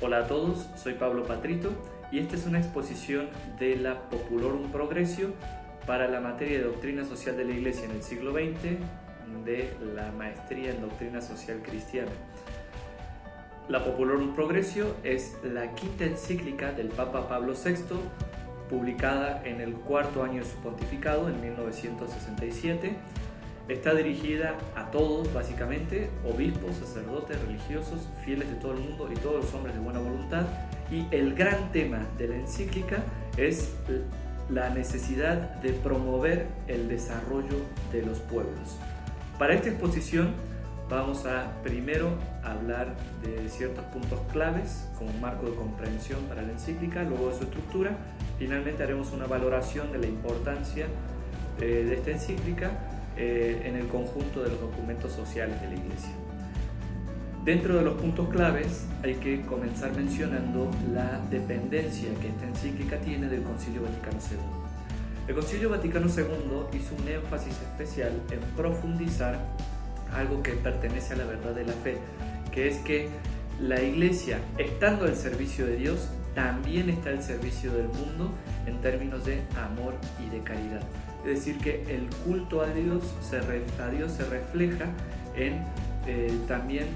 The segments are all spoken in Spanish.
Hola a todos, soy Pablo Patrito y esta es una exposición de la Populorum Progressio para la materia de Doctrina Social de la Iglesia en el siglo XX de la Maestría en Doctrina Social Cristiana. La Populorum Progressio es la quinta encíclica del Papa Pablo VI, publicada en el cuarto año de su pontificado, en 1967. Está dirigida a todos, básicamente, obispos, sacerdotes, religiosos, fieles de todo el mundo y todos los hombres de buena voluntad. Y el gran tema de la encíclica es la necesidad de promover el desarrollo de los pueblos. Para esta exposición vamos a primero hablar de ciertos puntos claves como un marco de comprensión para la encíclica, luego de su estructura. Finalmente haremos una valoración de la importancia de esta encíclica en el conjunto de los documentos sociales de la Iglesia. Dentro de los puntos claves hay que comenzar mencionando la dependencia que esta encíclica tiene del Concilio Vaticano II. El Concilio Vaticano II hizo un énfasis especial en profundizar algo que pertenece a la verdad de la fe, que es que la Iglesia, estando al servicio de Dios, también está al servicio del mundo en términos de amor y de caridad. Es decir, que el culto a Dios se refleja en también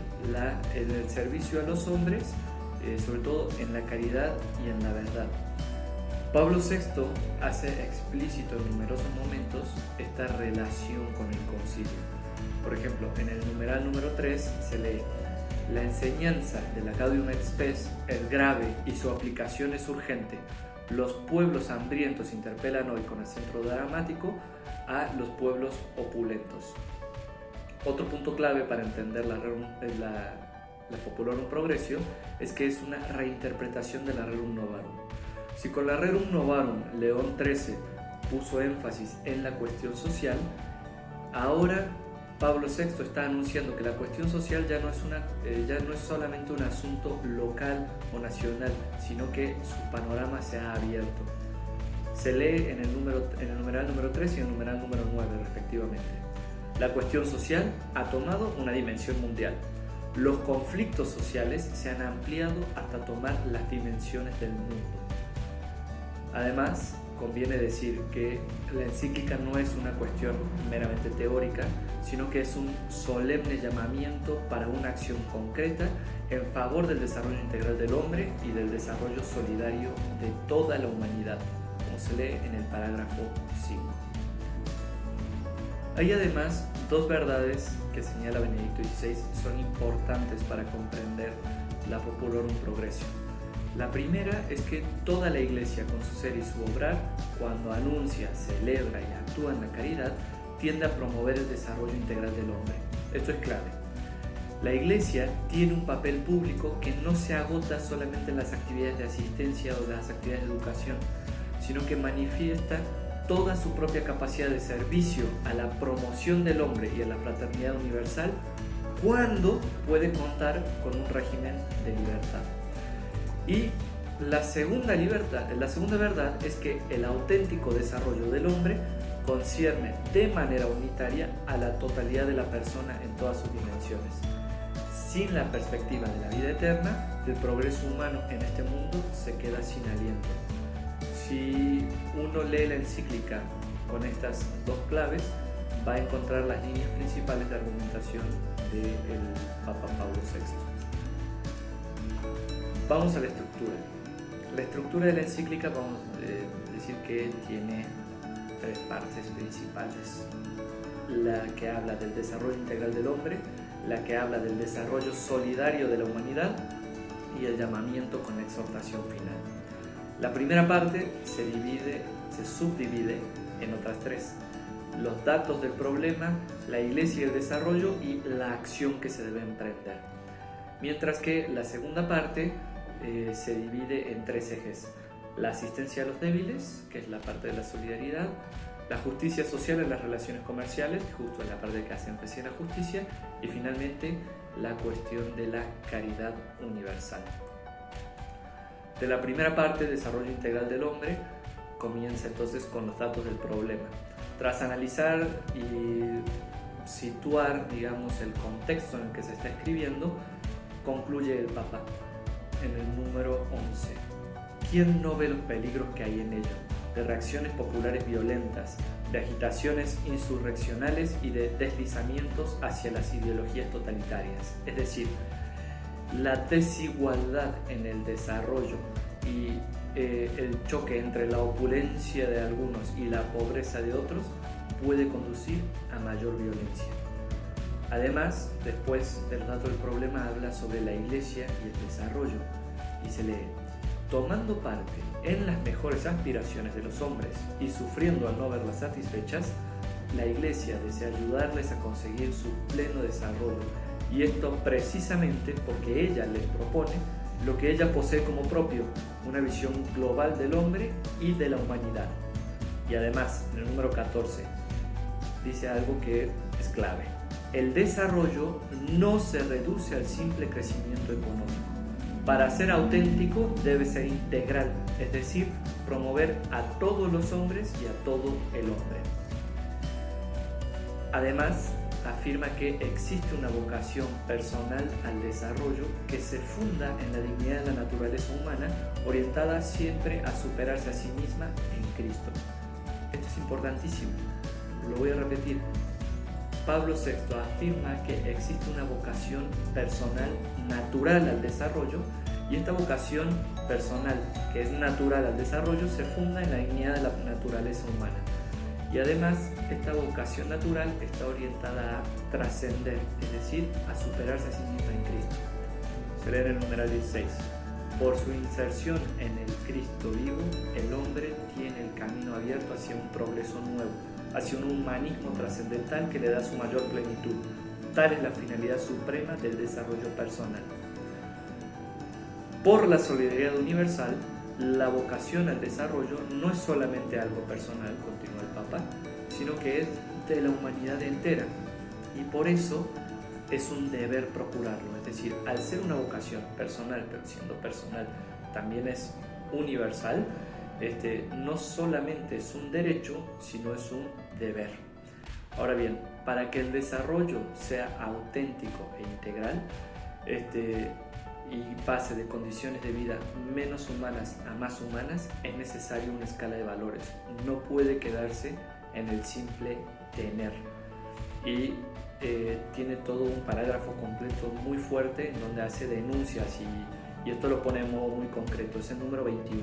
en el servicio a los hombres, sobre todo en la caridad y en la verdad. Pablo VI hace explícito en numerosos momentos esta relación con el concilio. Por ejemplo, en el numeral número 3 se lee: la enseñanza de la Gaudium et Spes es grave y su aplicación es urgente. Los pueblos hambrientos interpelan hoy con acento dramático a los pueblos opulentos. Otro punto clave para entender la Populorum Progressio es que es una reinterpretación de la Rerum Novarum. Si con la Rerum Novarum León XIII puso énfasis en la cuestión social, ahora Pablo VI está anunciando que la cuestión social ya no es solamente un asunto local o nacional, sino que su panorama se ha abierto. Se lee en el numeral número 3 y en el numeral número 9 respectivamente. La cuestión social ha tomado una dimensión mundial. Los conflictos sociales se han ampliado hasta tomar las dimensiones del mundo. Además, conviene decir que la encíclica no es una cuestión meramente teórica, sino que es un solemne llamamiento para una acción concreta en favor del desarrollo integral del hombre y del desarrollo solidario de toda la humanidad, como se lee en el parágrafo 5. Hay además dos verdades que señala Benedicto XVI son importantes para comprender la Populorum Progressio. La primera es que toda la Iglesia, con su ser y su obrar, cuando anuncia, celebra y actúa en la caridad, tiende a promover el desarrollo integral del hombre. Esto es clave. La Iglesia tiene un papel público que no se agota solamente en las actividades de asistencia o las actividades de educación, sino que manifiesta toda su propia capacidad de servicio a la promoción del hombre y a la fraternidad universal cuando puede contar con un régimen de libertad. Y la segunda verdad es que el auténtico desarrollo del hombre concierne de manera unitaria a la totalidad de la persona en todas sus dimensiones. Sin la perspectiva de la vida eterna, el progreso humano en este mundo se queda sin aliento. Si uno lee la encíclica con estas dos claves, va a encontrar las líneas principales de argumentación del Papa Pablo VI. Vamos a la estructura. La estructura de la encíclica vamos a decir que tiene tres partes principales. La que habla del desarrollo integral del hombre, la que habla del desarrollo solidario de la humanidad y el llamamiento con la exhortación final. La primera parte se subdivide en otras tres: los datos del problema, la Iglesia y el desarrollo y la acción que se debe emprender. Mientras que la segunda parte se divide en tres ejes: la asistencia a los débiles, que es la parte de la solidaridad; la justicia social en las relaciones comerciales, que justo es la parte que hace énfasis en la justicia; y finalmente la cuestión de la caridad universal. De la primera parte, desarrollo integral del hombre, comienza entonces con los datos del problema. Tras analizar y situar, digamos, el contexto en el que se está escribiendo, concluye el Papa: en el número 11. ¿Quién no ve los peligros que hay en ello? De reacciones populares violentas, de agitaciones insurreccionales y de deslizamientos hacia las ideologías totalitarias. Es decir, la desigualdad en el desarrollo y el choque entre la opulencia de algunos y la pobreza de otros puede conducir a mayor violencia. Además, después del dato del problema habla sobre la iglesia y el desarrollo y se lee: tomando parte en las mejores aspiraciones de los hombres y sufriendo al no verlas satisfechas, la iglesia desea ayudarles a conseguir su pleno desarrollo, y esto precisamente porque ella les propone lo que ella posee como propio, una visión global del hombre y de la humanidad. Y además, en el número 14, dice algo que es clave: el desarrollo no se reduce al simple crecimiento económico. Para ser auténtico debe ser integral, es decir, promover a todos los hombres y a todo el hombre. Además, afirma que existe una vocación personal al desarrollo que se funda en la dignidad de la naturaleza humana, orientada siempre a superarse a sí misma en Cristo. Esto es importantísimo, lo voy a repetir. Pablo VI afirma que existe una vocación personal natural al desarrollo, y esta vocación personal, que es natural al desarrollo, se funda en la dignidad de la naturaleza humana. Y además, esta vocación natural está orientada a trascender, es decir, a superarse a sí misma en Cristo. Se lee en el numeral 16. Por su inserción en el Cristo vivo, el hombre tiene el camino abierto hacia un progreso nuevo, hacia un humanismo trascendental que le da su mayor plenitud. Tal es la finalidad suprema del desarrollo personal. Por la solidaridad universal, la vocación al desarrollo no es solamente algo personal, continúa el Papa, sino que es de la humanidad entera, y por eso es un deber procurarlo. Es decir, al ser una vocación personal, pero siendo personal también es universal, no solamente es un derecho, sino es un deber. Ahora bien, para que el desarrollo sea auténtico e integral, y pase de condiciones de vida menos humanas a más humanas, es necesaria una escala de valores. No puede quedarse en el simple tener. Y tiene todo un parágrafo completo muy fuerte en donde hace denuncias, y esto lo pone en modo muy concreto. Es el número 21.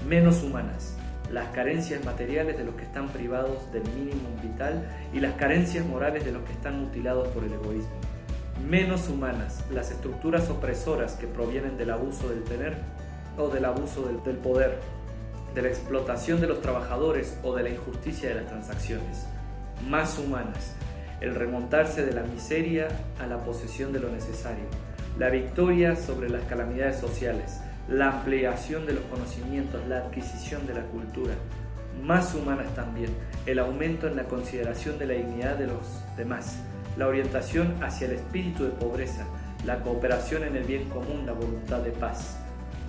Menos humanas: las carencias materiales de los que están privados del mínimo vital y las carencias morales de los que están mutilados por el egoísmo. Menos humanas: las estructuras opresoras que provienen del abuso del tener o del abuso del poder, de la explotación de los trabajadores o de la injusticia de las transacciones. Más humanas: el remontarse de la miseria a la posesión de lo necesario, la victoria sobre las calamidades sociales, la ampliación de los conocimientos, la adquisición de la cultura. Más humanas también: el aumento en la consideración de la dignidad de los demás, la orientación hacia el espíritu de pobreza, la cooperación en el bien común, la voluntad de paz.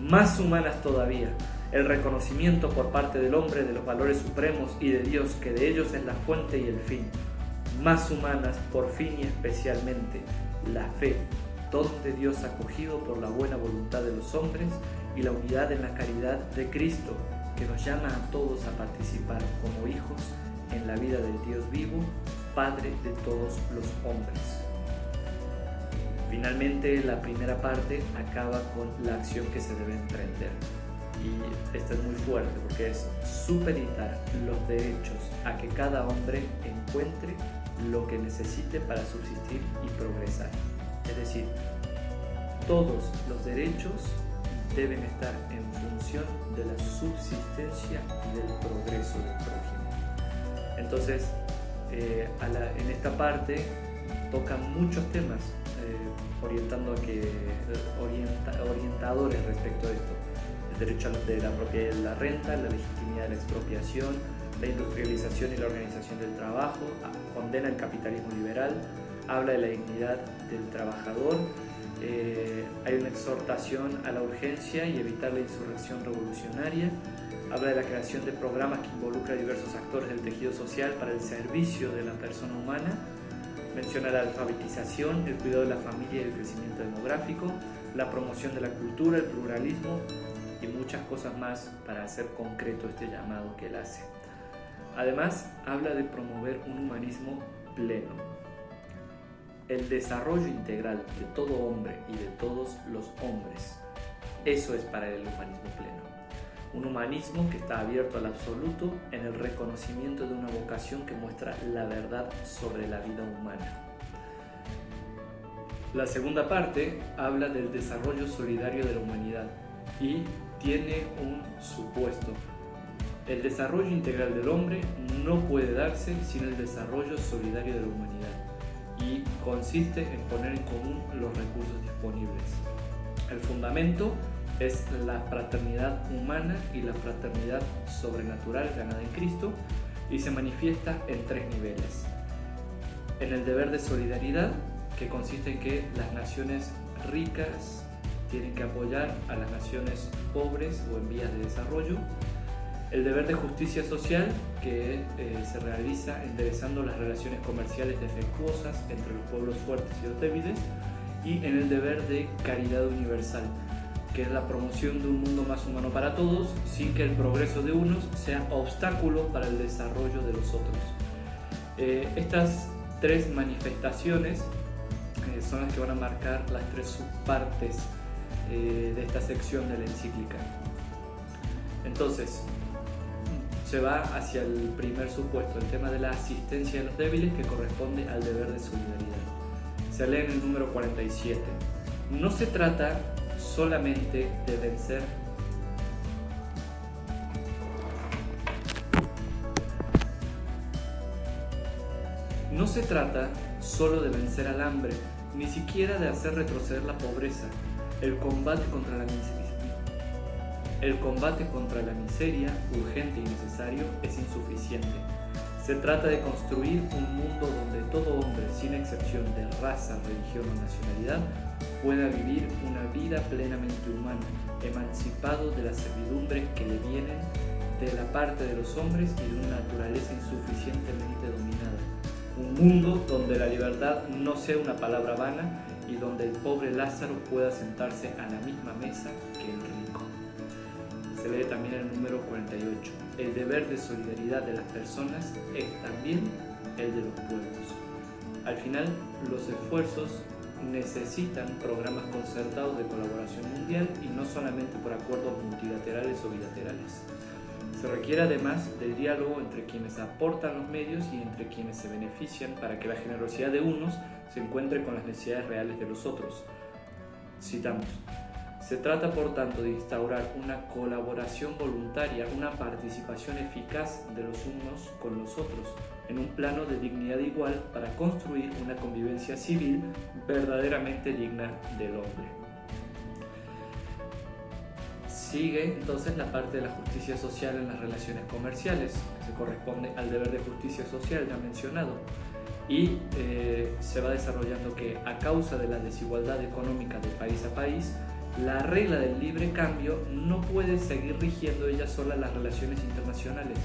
Más humanas todavía: el reconocimiento por parte del hombre de los valores supremos y de Dios, que de ellos es la fuente y el fin. Más humanas, por fin y especialmente, la fe, don de Dios acogido por la buena voluntad de los hombres, y la unidad en la caridad de Cristo, que nos llama a todos a participar como hijos en la vida del Dios vivo, Padre de todos los hombres. Finalmente, la primera parte acaba con la acción que se debe emprender. Y esta es muy fuerte porque es supeditar los derechos a que cada hombre encuentre lo que necesite para subsistir y progresar. Es decir, todos los derechos deben estar en función de la subsistencia y del progreso del prójimo. Entonces, en esta parte toca muchos temas orientadores respecto a esto: el derecho de la propiedad de la renta, la legitimidad de la expropiación, la industrialización y la organización del trabajo, condena el capitalismo liberal, habla de la dignidad del trabajador. Hay una exhortación a la urgencia y evitar la insurrección revolucionaria. Habla de la creación de programas que involucran a diversos actores del tejido social para el servicio de la persona humana. Menciona la alfabetización, el cuidado de la familia y el crecimiento demográfico. la promoción de la cultura, el pluralismo y muchas cosas más para hacer concreto este llamado que él hace. Además, habla de promover un humanismo pleno. El desarrollo integral de todo hombre y de todos los hombres. Eso es para él el humanismo pleno. Un humanismo que está abierto al absoluto en el reconocimiento de una vocación que muestra la verdad sobre la vida humana. La segunda parte habla del desarrollo solidario de la humanidad y tiene un supuesto. El desarrollo integral del hombre no puede darse sin el desarrollo solidario de la humanidad y consiste en poner en común los recursos disponibles. El fundamento es la fraternidad humana y la fraternidad sobrenatural ganada en Cristo y se manifiesta en tres niveles. En el deber de solidaridad, que consiste en que las naciones ricas tienen que apoyar a las naciones pobres o en vías de desarrollo. El deber de justicia social, que se realiza enderezando las relaciones comerciales defectuosas entre los pueblos fuertes y los débiles. Y en el deber de caridad universal, que es la promoción de un mundo más humano para todos, sin que el progreso de unos sea obstáculo para el desarrollo de los otros. Estas tres manifestaciones son las que van a marcar las tres subpartes de esta sección de la encíclica. Entonces, se va hacia el primer supuesto, el tema de la asistencia de los débiles, que corresponde al deber de solidaridad. Se lee en el número 47. No se trata solamente de vencer No se trata solo de vencer al hambre, ni siquiera de hacer retroceder la pobreza. El combate contra la miseria, urgente y necesario, es insuficiente. Se trata de construir un mundo donde todo hombre, sin excepción de raza, religión o nacionalidad, pueda vivir una vida plenamente humana, emancipado de las servidumbres que le vienen de la parte de los hombres y de una naturaleza insuficientemente dominada. Un mundo donde la libertad no sea una palabra vana y donde el pobre Lázaro pueda sentarse a la misma mesa que el rico. Se lee también el número 48. El deber de solidaridad de las personas es también el de los pueblos. Al final, los esfuerzos necesitan programas concertados de colaboración mundial y no solamente por acuerdos multilaterales o bilaterales. Se requiere además del diálogo entre quienes aportan los medios y entre quienes se benefician para que la generosidad de unos se encuentre con las necesidades reales de los otros. Citamos: se trata por tanto de instaurar una colaboración voluntaria, una participación eficaz de los unos con los otros, en un plano de dignidad igual para construir una convivencia civil verdaderamente digna del hombre. Sigue entonces la parte de la justicia social en las relaciones comerciales, que se corresponde al deber de justicia social ya mencionado, y se va desarrollando que a causa de la desigualdad económica de país a país, la regla del libre cambio no puede seguir rigiendo ella sola las relaciones internacionales.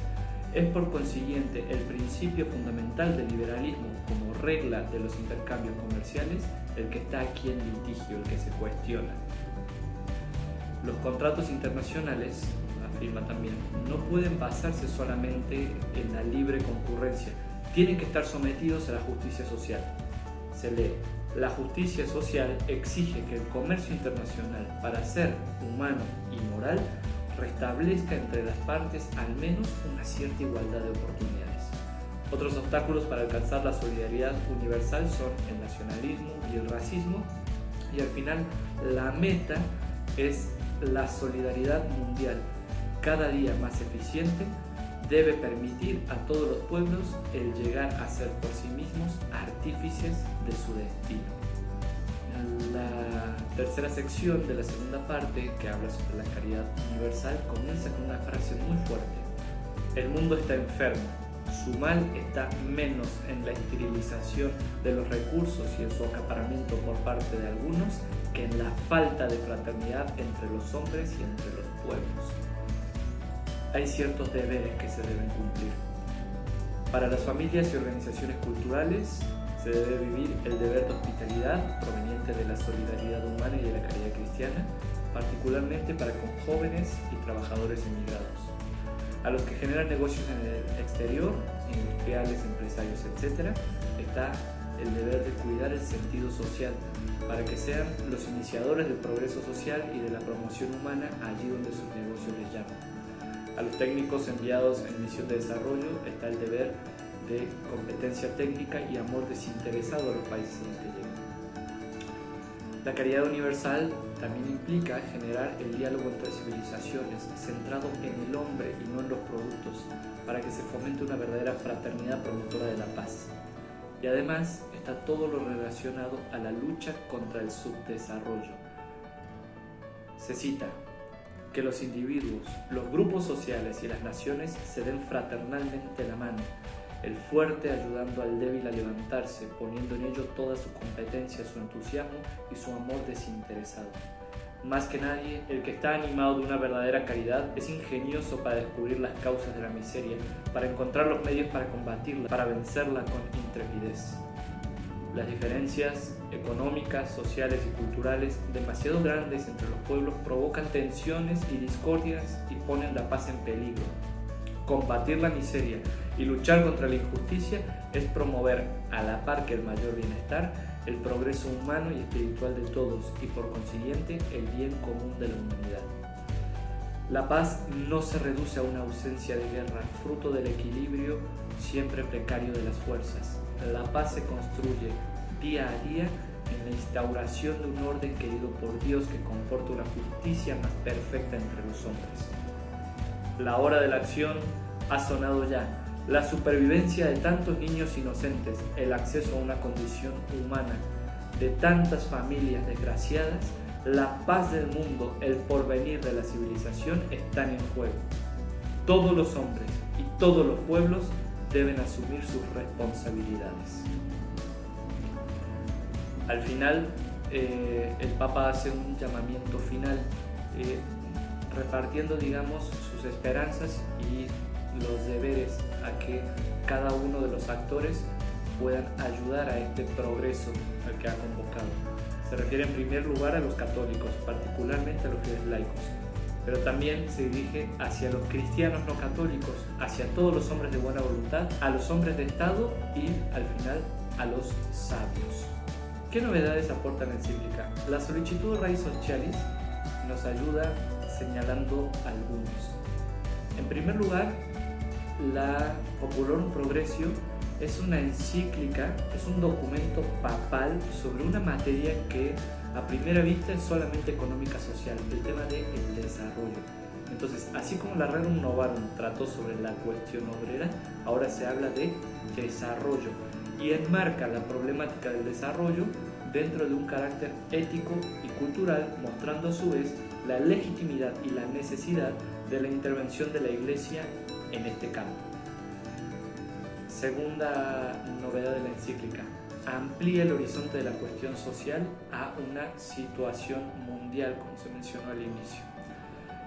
Es por consiguiente el principio fundamental del liberalismo como regla de los intercambios comerciales el que está aquí en litigio, el que se cuestiona. Los contratos internacionales, afirma también, no pueden basarse solamente en la libre concurrencia, tienen que estar sometidos a la justicia social. Se lee: la justicia social exige que el comercio internacional, para ser humano y moral, restablezca entre las partes al menos una cierta igualdad de oportunidades. Otros obstáculos para alcanzar la solidaridad universal son el nacionalismo y el racismo, y al final la meta es la solidaridad mundial, cada día más eficiente, debe permitir a todos los pueblos el llegar a ser por sí mismos artífices de su destino. La tercera sección de la segunda parte, que habla sobre la caridad universal, comienza con una frase muy fuerte: el mundo está enfermo, su mal está menos en la esterilización de los recursos y en su acaparamiento por parte de algunos que en la falta de fraternidad entre los hombres y entre los pueblos. Hay ciertos deberes que se deben cumplir. Para las familias y organizaciones culturales Se debe vivir el deber de hospitalidad proveniente de la solidaridad humana y de la caridad cristiana, particularmente para con jóvenes y trabajadores emigrados. A los que generan negocios en el exterior, industriales, empresarios, etc., está el deber de cuidar el sentido social para que sean los iniciadores del progreso social y de la promoción humana allí donde sus negocios les llaman. A los técnicos enviados en misión de desarrollo está el deber de competencia técnica y amor desinteresado a los países en los que llegan. La caridad universal también implica generar el diálogo entre civilizaciones centrado en el hombre y no en los productos, para que se fomente una verdadera fraternidad promotora de la paz. Y además está todo lo relacionado a la lucha contra el subdesarrollo. Se cita que los individuos, los grupos sociales y las naciones se den fraternalmente la mano, el fuerte ayudando al débil a levantarse, poniendo en ello toda su competencia, su entusiasmo y su amor desinteresado. Más que nadie, el que está animado de una verdadera caridad es ingenioso para descubrir las causas de la miseria, para encontrar los medios para combatirla, para vencerla con intrepidez. Las diferencias económicas, sociales y culturales demasiado grandes entre los pueblos provocan tensiones y discordias y ponen la paz en peligro. Combatir la miseria y luchar contra la injusticia es promover, a la par que el mayor bienestar, el progreso humano y espiritual de todos y por consiguiente el bien común de la humanidad. La paz no se reduce a una ausencia de guerra, fruto del equilibrio siempre precario de las fuerzas. La paz se construye día a día en la instauración de un orden querido por Dios que comporta una justicia más perfecta entre los hombres. La hora de la acción ha sonado ya. La supervivencia de tantos niños inocentes, el acceso a una condición humana de tantas familias desgraciadas, la paz del mundo, el porvenir de la civilización están en juego. Todos los hombres y todos los pueblos deben asumir sus responsabilidades. Al final, el Papa hace un llamamiento final, repartiendo, digamos, sus esperanzas y los deberes a que cada uno de los actores puedan ayudar a este progreso al que ha convocado. Se refiere en primer lugar a los católicos, particularmente a los fieles laicos, pero también se dirige hacia los cristianos no católicos, hacia todos los hombres de buena voluntad, a los hombres de Estado y, al final, a los sabios. ¿Qué novedades aporta la encíclica? La Solicitud Rei Socialis nos ayuda señalando algunos. En primer lugar, la Populorum Progressio es una encíclica, es un documento papal sobre una materia que a primera vista es solamente económica social, el tema del desarrollo. Entonces, así como la Rerum Novarum trató sobre la cuestión obrera, ahora se habla de desarrollo y enmarca la problemática del desarrollo dentro de un carácter ético y cultural, mostrando a su vez la legitimidad y la necesidad de la intervención de la Iglesia en este campo. Segunda novedad de la encíclica, amplía el horizonte de la cuestión social a una situación mundial, como se mencionó al inicio.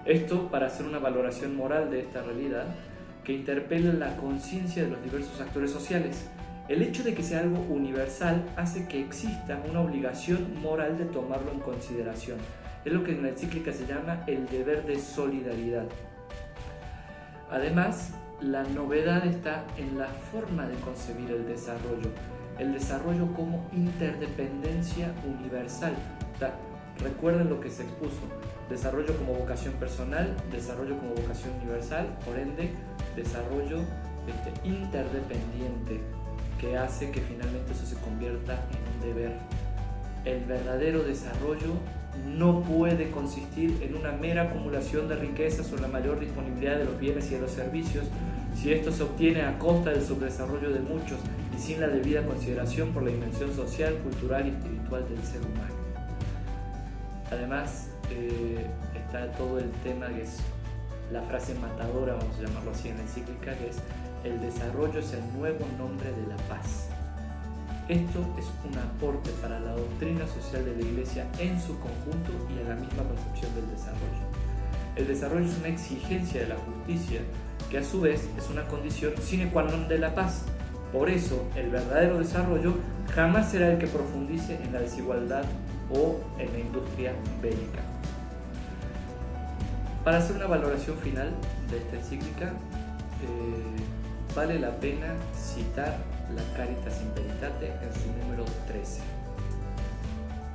Esto para hacer una valoración moral de esta realidad que interpela la conciencia de los diversos actores sociales. El hecho de que sea algo universal hace que exista una obligación moral de tomarlo en consideración. Es lo que en la encíclica se llama el deber de solidaridad. Además, la novedad está en la forma de concebir el desarrollo como interdependencia universal. Recuerden lo que se expuso, desarrollo como vocación personal, desarrollo como vocación universal, por ende, desarrollo interdependiente, que hace que finalmente eso se convierta en un deber. El verdadero desarrollo no puede consistir en una mera acumulación de riquezas o la mayor disponibilidad de los bienes y de los servicios, si esto se obtiene a costa del subdesarrollo de muchos y sin la debida consideración por la dimensión social, cultural y espiritual del ser humano. Además, está todo el tema que es la frase matadora, vamos a llamarlo así en la encíclica, que es: el desarrollo es el nuevo nombre de la paz. Esto es un aporte para la doctrina social de la Iglesia en su conjunto y en la misma concepción del desarrollo. El desarrollo es una exigencia de la justicia, que a su vez es una condición sine qua non de la paz. Por eso, el verdadero desarrollo Jamás será el que profundice en la desigualdad o en la industria bélica. Para hacer una valoración final de esta encíclica, vale la pena citar la Caritas in Veritate en su número 13.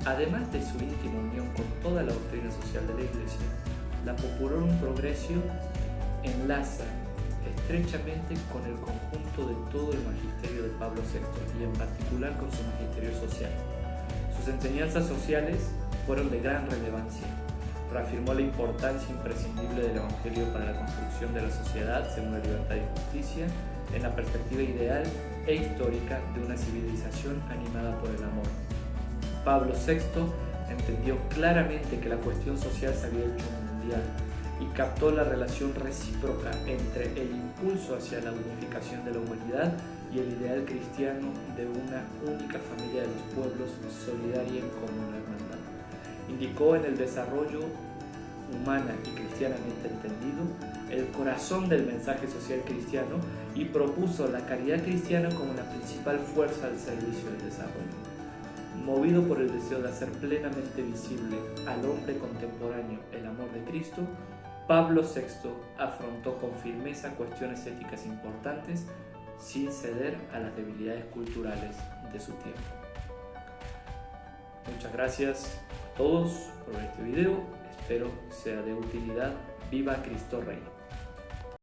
Además de su íntima unión con toda la doctrina social de la Iglesia, la Populorum Progressio enlaza estrechamente con el conjunto de todo el magisterio de Pablo VI y en particular con su magisterio social. Sus enseñanzas sociales fueron de gran relevancia. Reafirmó la importancia imprescindible del Evangelio para la construcción de la sociedad según la libertad y justicia, en la perspectiva ideal e histórica de una civilización animada por el amor. Pablo VI entendió claramente que la cuestión social se había hecho mundial y captó la relación recíproca entre el impulso hacia la unificación de la humanidad y el ideal cristiano de una única familia de los pueblos solidaria en común hermandad. Indicó en el desarrollo humana y cristianamente entendido el corazón del mensaje social cristiano y propuso la caridad cristiana como la principal fuerza al servicio del desarrollo. Movido por el deseo de hacer plenamente visible al hombre contemporáneo el amor de Cristo, Pablo VI afrontó con firmeza cuestiones éticas importantes sin ceder a las debilidades culturales de su tiempo. Muchas gracias a todos por ver este video, espero sea de utilidad. ¡Viva Cristo Rey!